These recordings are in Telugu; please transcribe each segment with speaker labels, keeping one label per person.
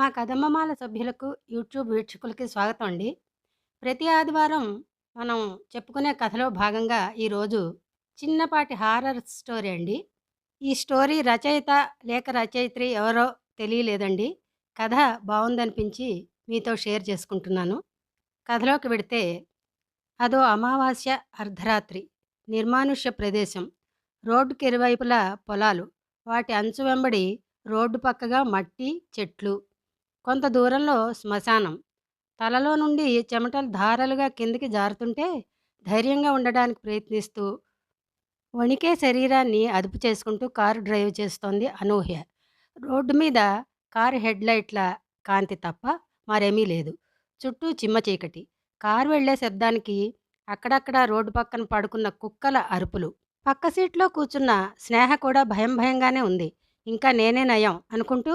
Speaker 1: మా కదమ్మమాల సభ్యులకు, యూట్యూబ్ వీక్షకులకి స్వాగతం అండి. ప్రతి ఆదివారం మనం చెప్పుకునే కథలో భాగంగా ఈరోజు చిన్నపాటి హారర్ స్టోరీ అండి. ఈ స్టోరీ రచయిత లేక రచయిత్రి ఎవరో తెలియలేదండి. కథ బావుందనిపించి మీతో షేర్ చేసుకుంటున్నాను. కథలోకి వెడితే అదో అమావాస్య అర్ధరాత్రి. నిర్మానుష్య ప్రదేశం. రోడ్డుకి ఇరువైపులా పొలాలు. వాటి అంచు వెంబడి రోడ్డు పక్కగా మట్టి, చెట్లు. కొంత దూరంలో శ్మశానం. తలలో నుండి చెమటలు ధారలుగా కిందికి జారుతుంటే ధైర్యంగా ఉండడానికి ప్రయత్నిస్తూ వణికే శరీరాన్ని అదుపు చేసుకుంటూ కారు డ్రైవ్ చేస్తోంది అనూహ్య. రోడ్డు మీద కారు హెడ్లైట్ల కాంతి తప్ప మరేమీ లేదు. చుట్టూ చిమ్మ చీకటి. కారు వెళ్లే శబ్దానికి అక్కడక్కడ రోడ్డు పక్కన పడుకున్న కుక్కల అరుపులు. పక్క సీట్లో కూర్చున్న స్నేహ కూడా భయం భయంగానే ఉంది. ఇంకా నేనే నయం అనుకుంటూ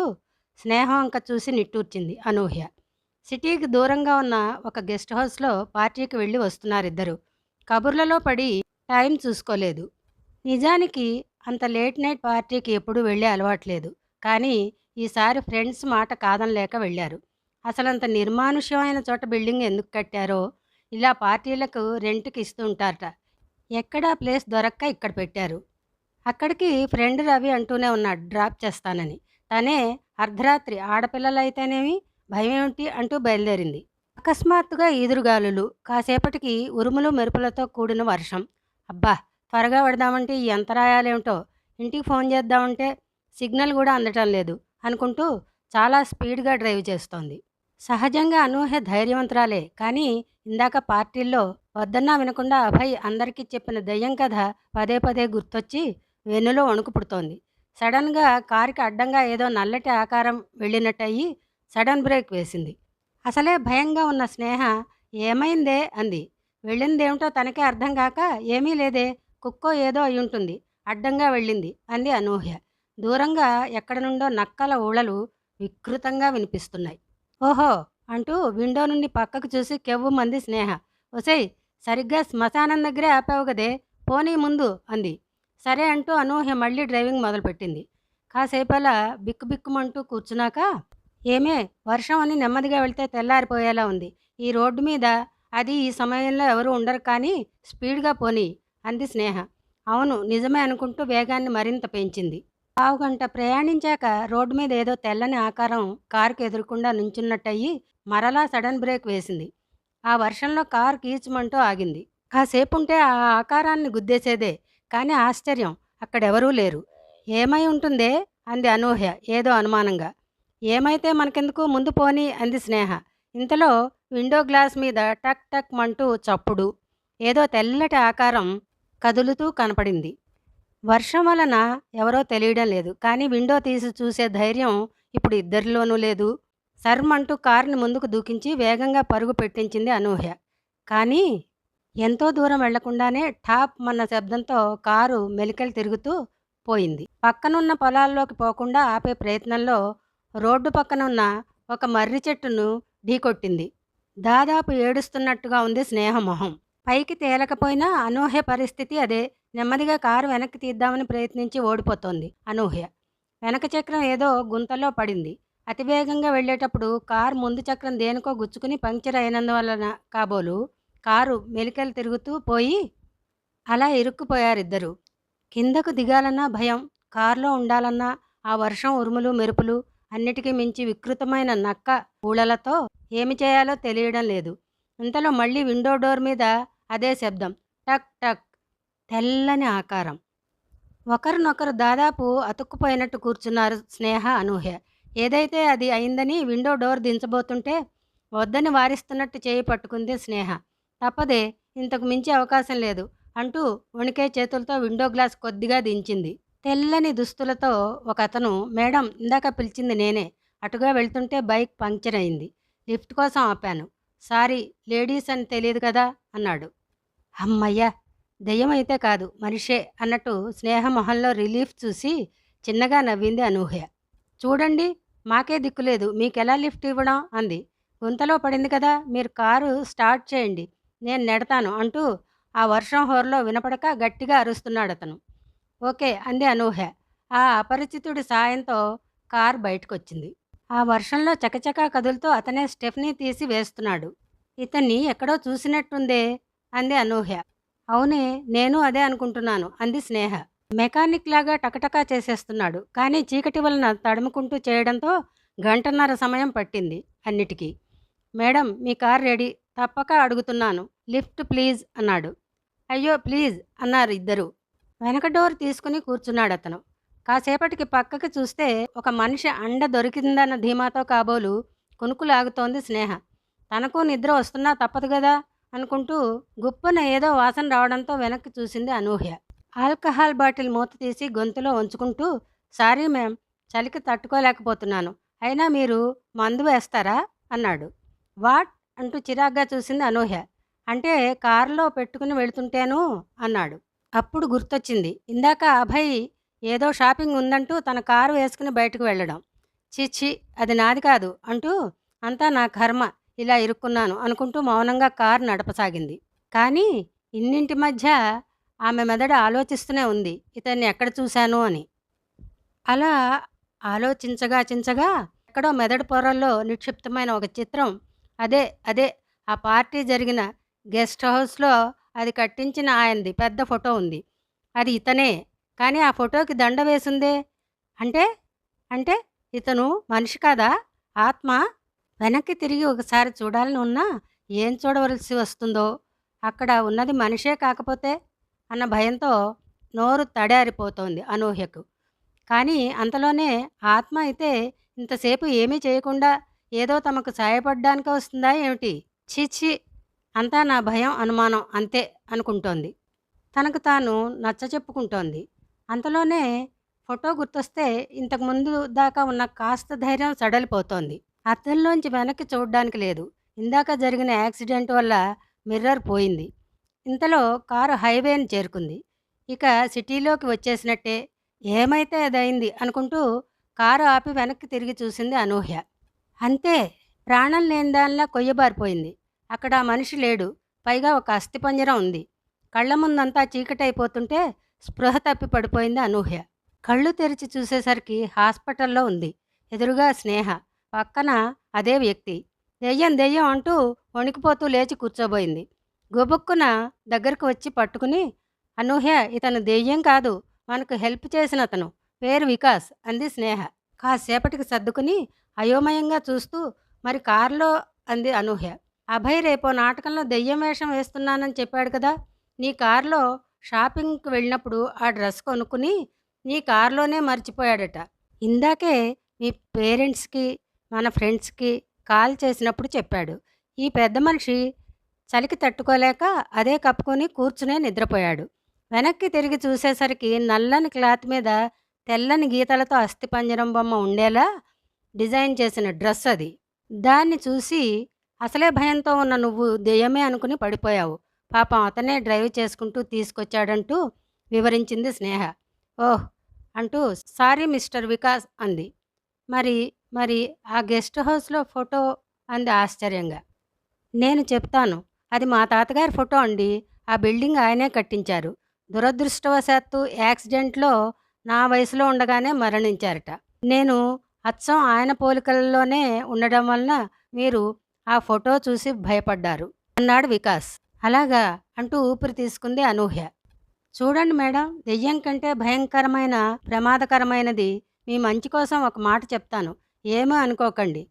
Speaker 1: స్నేహం అంక చూసి నిట్టూర్చింది అనూహ్య. సిటీకి దూరంగా ఉన్న ఒక గెస్ట్ హౌస్లో పార్టీకి వెళ్ళి వస్తున్నారిద్దరు. కబుర్లలో పడి టైం చూసుకోలేదు. నిజానికి అంత లేట్ నైట్ పార్టీకి ఎప్పుడూ వెళ్ళే అలవాట్లేదు. కానీ ఈసారి ఫ్రెండ్స్ మాట కాదనలేక వెళ్ళారు. అసలంత నిర్మానుష్యమైన చోట బిల్డింగ్ ఎందుకు కట్టారో, ఇలా పార్టీలకు రెంట్కి ఇస్తూ ఉంటారట. ఎక్కడా ప్లేస్ దొరక్క ఇక్కడ పెట్టారు. అక్కడికి ఫ్రెండ్ రవి అంటూనే ఉన్నాడు డ్రాప్ చేస్తానని. తనే అర్ధరాత్రి ఆడపిల్లలైతేనేమి భయమేమిటి అంటూ బయలుదేరింది. అకస్మాత్తుగా ఈదురుగాలులు, కాసేపటికి ఉరుములు మెరుపులతో కూడిన వర్షం. అబ్బా, త్వరగా పడదామంటే ఈ అంతరాయాలేమిటో, ఇంటికి ఫోన్ చేద్దామంటే సిగ్నల్ కూడా అందటం లేదు అనుకుంటూ చాలా స్పీడ్గా డ్రైవ్ చేస్తోంది. సహజంగా అనూహ్య ధైర్యవంతురాలే. కానీ ఇందాక పార్టీల్లో వద్దన్నా వినకుండా అభయ్ అందరికీ చెప్పిన దెయ్యం కథ పదే పదే గుర్తొచ్చి వెన్నులో వణుకు పుడుతోంది. సడన్గా కారుకి అడ్డంగా ఏదో నల్లటి ఆకారం వెళ్ళినట్టయి సడన్ బ్రేక్ వేసింది. అసలే భయంగా ఉన్న స్నేహ ఏమైందే అంది. వెళ్ళిందేమిటో తనకే అర్థం కాక ఏమీ లేదే, కుక్కో ఏదో అయ్యుంటుంది, అడ్డంగా వెళ్ళింది అంది అనూహ్య. దూరంగా ఎక్కడి నుండో నక్కల ఊళలు వికృతంగా వినిపిస్తున్నాయి. ఓహో అంటూ విండో నుండి పక్కకు చూసి కెవ్వుమంది స్నేహ. ఒసేయ్, సరిగ్గా శ్మశానం దగ్గరే ఆపావు గదే, పోనీ ముందు అంది. సరే అంటూ అనూహ్య మళ్ళీ డ్రైవింగ్ మొదలుపెట్టింది. కాసేపలా బిక్కుబిక్కుమంటూ కూర్చున్నాక, ఏమే, వర్షం అని నెమ్మదిగా వెళ్తే తెల్లారిపోయేలా ఉంది. ఈ రోడ్డు మీద అది ఈ సమయంలో ఎవరు ఉండరు కానీ స్పీడ్గా పోనీ అంది స్నేహ. అవును నిజమే అనుకుంటూ వేగాన్ని మరింత పెంచింది. పావుగంట ప్రయాణించాక రోడ్డు మీద ఏదో తెల్లని ఆకారం కారుకు ఎదురకుండా నుంచున్నట్టయి మరలా సడన్ బ్రేక్ వేసింది. ఆ వర్షంలో కారు కీచుమంటూ ఆగింది. కాసేపుంటే ఆ ఆకారాన్ని గుద్దేసేదే. కానీ ఆశ్చర్యం, అక్కడెవరూ లేరు. ఏమై ఉంటుందే అంది అనూహ్య ఏదో అనుమానంగా. ఏమైతే మనకెందుకు, ముందు పోనీ అంది స్నేహ. ఇంతలో విండో గ్లాస్ మీద టక్ టక్ మంటూ చప్పుడు. ఏదో తెల్లటి ఆకారం కదులుతూ కనపడింది. వర్షం వలన ఎవరో తెలియడం లేదు. కానీ విండో తీసి చూసే ధైర్యం ఇప్పుడు ఇద్దరిలోనూ లేదు. సర్మంటూ కారుని ముందుకు దూకించి వేగంగా పరుగు పెట్టించింది అనూహ్య. కానీ ఎంతో దూరం వెళ్లకుండానే ఠాప్ మన్న శబ్దంతో కారు మెలికలు తిరుగుతూ పోయింది. పక్కనున్న పొలాల్లోకి పోకుండా ఆపే ప్రయత్నంలో రోడ్డు పక్కనున్న ఒక మర్రి చెట్టును ఢీకొట్టింది. దాదాపు ఏడుస్తున్నట్టుగా ఉంది స్నేహ మొహం. పైకి తేలకపోయినా అనూహ్య పరిస్థితి అదే. నెమ్మదిగా కారు వెనక్కి తీద్దామని ప్రయత్నించి ఓడిపోతోంది అనూహ్య. వెనక చక్రం ఏదో గుంతలో పడింది. అతివేగంగా వెళ్ళేటప్పుడు కారు ముందు చక్రం దేనికో గుచ్చుకుని పంక్చర్ అయినందువలన కాబోలు కారు మెలికలు తిరుగుతూ పోయి అలా ఇరుక్కుపోయారిద్దరూ. కిందకు దిగాలన్నా భయం, కారులో ఉండాలన్నా ఆ వర్షం, ఉరుములు మెరుపులు, అన్నిటికీ మించి వికృతమైన నక్క ఊళలతో ఏమి చేయాలో తెలియడం లేదు. ఇంతలో మళ్ళీ విండో డోర్ మీద అదే శబ్దం. టక్ టక్. తెల్లని ఆకారం. ఒకరినొకరు దాదాపు అతుక్కుపోయినట్టు కూర్చున్నారు స్నేహ, అనూహ్య. ఏదైతే అది అయిందని విండో డోర్ దించబోతుంటే వద్దని వారిస్తున్నట్టు చేయి పట్టుకుంది స్నేహ. తప్పదే, ఇంతకు మించి అవకాశం లేదు అంటూ వణికే చేతులతో విండో గ్లాస్ కొద్దిగా దించింది. తెల్లని దుస్తులతో ఒక అతను, మేడం ఇందాక పిలిచింది నేనే, అటుగా వెళ్తుంటే బైక్ పంక్చర్ అయింది, లిఫ్ట్ కోసం ఆపాను, సారీ లేడీస్ అని తెలియదు కదా అన్నాడు. అమ్మయ్య, దెయ్యమైతే కాదు మనిషే అన్నట్టు స్నేహ మొహంలో రిలీఫ్ చూసి చిన్నగా నవ్వింది అనూహ్య. చూడండి, మాకే దిక్కులేదు, మీకెలా లిఫ్ట్ ఇవ్వడం అంది. గుంతలో పడింది కదా, మీరు కారు స్టార్ట్ చేయండి, నేను నెడతాను అంటూ ఆ వర్షం హోరులో వినపడక గట్టిగా అరుస్తున్నాడతను. ఓకే అంది అనూహ్య. ఆ అపరిచితుడి సాయంతో కారు బయటకొచ్చింది. ఆ వర్షంలో చకచకా కదులుతూ అతనే స్టెఫ్‌ని తీసి వేస్తున్నాడు. ఇతన్ని ఎక్కడో చూసినట్టుందే అంది అనూహ్య. అవునే, నేను అదే అనుకుంటున్నాను అంది స్నేహ. మెకానిక్ లాగా టకటకా చేసేస్తున్నాడు. కానీ చీకటి వలన తడుముకుంటూ చేయడంతో గంటన్నర సమయం పట్టింది అన్నిటికీ. మేడం, మీ కార్ రెడీ. తప్పక అడుగుతున్నాను. లిఫ్ట్ ప్లీజ్ అన్నాడు. అయ్యో ప్లీజ్ అన్నారు ఇద్దరు. వెనక డోర్ తీసుకుని కూర్చున్నాడతను. కాసేపటికి పక్కకి చూస్తే ఒక మనిషి అండ దొరికిందన్న ధీమాతో కాబోలు కునుకులాగుతోంది స్నేహ. తనకు నిద్ర వస్తున్నా తప్పదు గదా అనుకుంటూ గుప్పున ఏదో వాసన రావడంతో వెనక్కి చూసింది అనూహ్య. ఆల్కహాల్ బాటిల్ మూత తీసి గొంతులో ఉంచుకుంటూ, సారీ మ్యామ్, చలికి తట్టుకోలేకపోతున్నాను. అయినా మీరు మందు వేస్తారా అన్నాడు. వాట్ అంటూ చిరాగ్గా చూసింది అనూహ్య. అంటే కారులో పెట్టుకుని వెళుతుంటేను అన్నాడు. అప్పుడు గుర్తొచ్చింది, ఇందాక అభయ్ ఏదో షాపింగ్ ఉందంటూ తన కారు వేసుకుని బయటకు వెళ్ళడం. చిచ్చి, అది నాది కాదు అంటూ, అంతా నా కర్మ, ఇలా ఇరుక్కున్నాను అనుకుంటూ మౌనంగా కారు నడపసాగింది. కానీ ఇన్నింటి మధ్య ఆమె మెదడు ఆలోచిస్తూనే ఉంది, ఇతన్ని ఎక్కడ చూశాను అని. అలా ఆలోచించగా చించగా ఎక్కడో మెదడు పొరల్లో నిక్షిప్తమైన ఒక చిత్రం, అదే అదే ఆ పార్టీ జరిగిన గెస్ట్ హౌస్లో అది కట్టించిన ఆయనది పెద్ద ఫోటో ఉంది. అది ఇతనే. కానీ ఆ ఫోటోకి దండ వేసుందే. అంటే అంటే ఇతను మనిషి కాదా, ఆత్మ? వెనక్కి తిరిగి ఒకసారి చూడాలని ఉన్నా ఏం చూడవలసి వస్తుందో, అక్కడ ఉన్నది మనిషే కాకపోతే అన్న భయంతో నోరు తడారిపోతోంది అనూహ్యకు. కానీ అంతలోనే ఆత్మ అయితే ఇంతసేపు ఏమీ చేయకుండా ఏదో తమకు సాయపడ్డానికి వస్తుందా ఏమిటి? ఛీ! అంతా నా భయం, అనుమానం అంతే అనుకుంటోంది. తనకు తాను నచ్చచెప్పుకుంటోంది. అంతలోనే ఫోటో గుర్తొస్తే ఇంతకుముందు దాకా ఉన్న కాస్త ధైర్యం సడలిపోతోంది. అద్దంలోంచి వెనక్కి చూడ్డానికి లేదు. ఇందాక జరిగిన యాక్సిడెంట్ వల్ల మిర్రర్ పోయింది. ఇంతలో కారు హైవేని చేరుకుంది. ఇక సిటీలోకి వచ్చేసినట్టే. ఏమైతే అదయింది అనుకుంటూ కారు ఆపి వెనక్కి తిరిగి చూసింది అనూహ్య. అంతే, ప్రాణం లేని దానిలా కొయ్యబారిపోయింది. అక్కడ ఆ మనిషి లేడు. పైగా ఒక అస్థిపంజరం ఉంది. కళ్ళ ముందంతా చీకటైపోతుంటే స్పృహ తప్పి పడిపోయింది అనూహ్య. కళ్ళు తెరిచి చూసేసరికి హాస్పిటల్లో ఉంది. ఎదురుగా స్నేహ, పక్కన అదే వ్యక్తి. దెయ్యం దెయ్యం అంటూ వణికిపోతూ లేచి కూర్చోబోయింది. గుబుక్కున దగ్గరకు వచ్చి పట్టుకుని, అనూహ్య, ఇతను దెయ్యం కాదు, మనకు హెల్ప్ చేసిన అతను. పేరు వికాస్ అంది స్నేహ. కాసేపటికి సర్దుకుని అయోమయంగా చూస్తూ, మరి కారులో అంది అనూహ్య. అభయ్ రేపో నాటకంలో దెయ్యం వేషం వేస్తున్నానని చెప్పాడు కదా. నీ కారులో షాపింగ్కి వెళ్ళినప్పుడు ఆ డ్రెస్ కొనుక్కుని నీ కారులోనే మర్చిపోయాడట. ఇందాకే మీ పేరెంట్స్కి మన ఫ్రెండ్స్కి కాల్ చేసినప్పుడు చెప్పాడు. ఈ పెద్ద మనిషి చలికి తట్టుకోలేక అదే కప్పుకొని కూర్చునే నిద్రపోయాడు. వెనక్కి తిరిగి చూసేసరికి నల్లని క్లాత్ మీద తెల్లని గీతలతో అస్థిపంజరం బొమ్మ ఉండేలా డిజైన్ చేసిన డ్రెస్ అది. దాన్ని చూసి అసలే భయంతో ఉన్న నువ్వు దెయ్యమే అనుకుని పడిపోయావు. పాపం అతనే డ్రైవ్ చేసుకుంటూ తీసుకొచ్చాడంటూ వివరించింది స్నేహ. ఓహ్ అంటూ సారీ మిస్టర్ వికాస్ అంది. మరి మరి ఆ గెస్ట్ హౌస్లో ఫోటో అంది ఆశ్చర్యంగా. నేను చెప్తాను. అది మా తాతగారి ఫోటో అండి. ఆ బిల్డింగ్ ఆయనే కట్టించారు. దురదృష్టవశాత్తు యాక్సిడెంట్లో నా వయసులో ఉండగానే మరణించారట. నేను అచ్చం ఆయన పోలికల్లోనే ఉండడం వలన మీరు ఆ ఫోటో చూసి భయపడ్డారు అన్నాడు వికాస్. అలాగా అంటూ ఊపిరి తీసుకుంది అనూహ్య. చూడండి మేడం, దెయ్యం కంటే భయంకరమైన ప్రమాదకరమైనది. మీ మంచి కోసం ఒక మాట చెప్తాను, ఏమీ అనుకోకండి.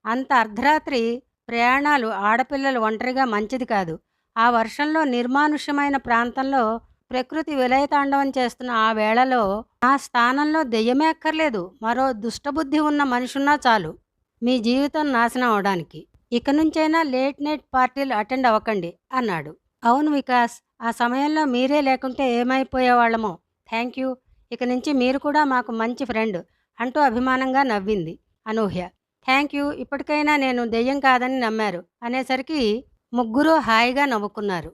Speaker 1: అంత అర్ధరాత్రి ప్రయాణాలు ఆడపిల్లలు ఒంటరిగా మంచిది కాదు. ఆ వర్షంలో నిర్మానుష్యమైన ప్రాంతంలో ప్రకృతి విలయతాండవం చేస్తున్న ఆ వేళలో ఆ స్థానంలో దెయ్యమే అక్కర్లేదు, మరో దుష్టబుద్ధి ఉన్న మనిషున్నా చాలు మీ జీవితం నాశనం అవడానికి. ఇక నుంచైనా లేట్ నైట్ పార్టీలు అటెండ్ అవ్వకండి అన్నాడు. అవును వికాస్, ఆ సమయంలో మీరే లేకుంటే ఏమైపోయేవాళ్ళమో. Thank you. ఇక నుంచి మీరు కూడా మాకు మంచి ఫ్రెండ్ అంటూ అభిమానంగా నవ్వింది అనూహ్య. థ్యాంక్ యూ, ఇప్పటికైనా నేను దెయ్యం కాదని నమ్మారు అనేసరికి ముగ్గురు హాయిగా నవ్వుకున్నారు.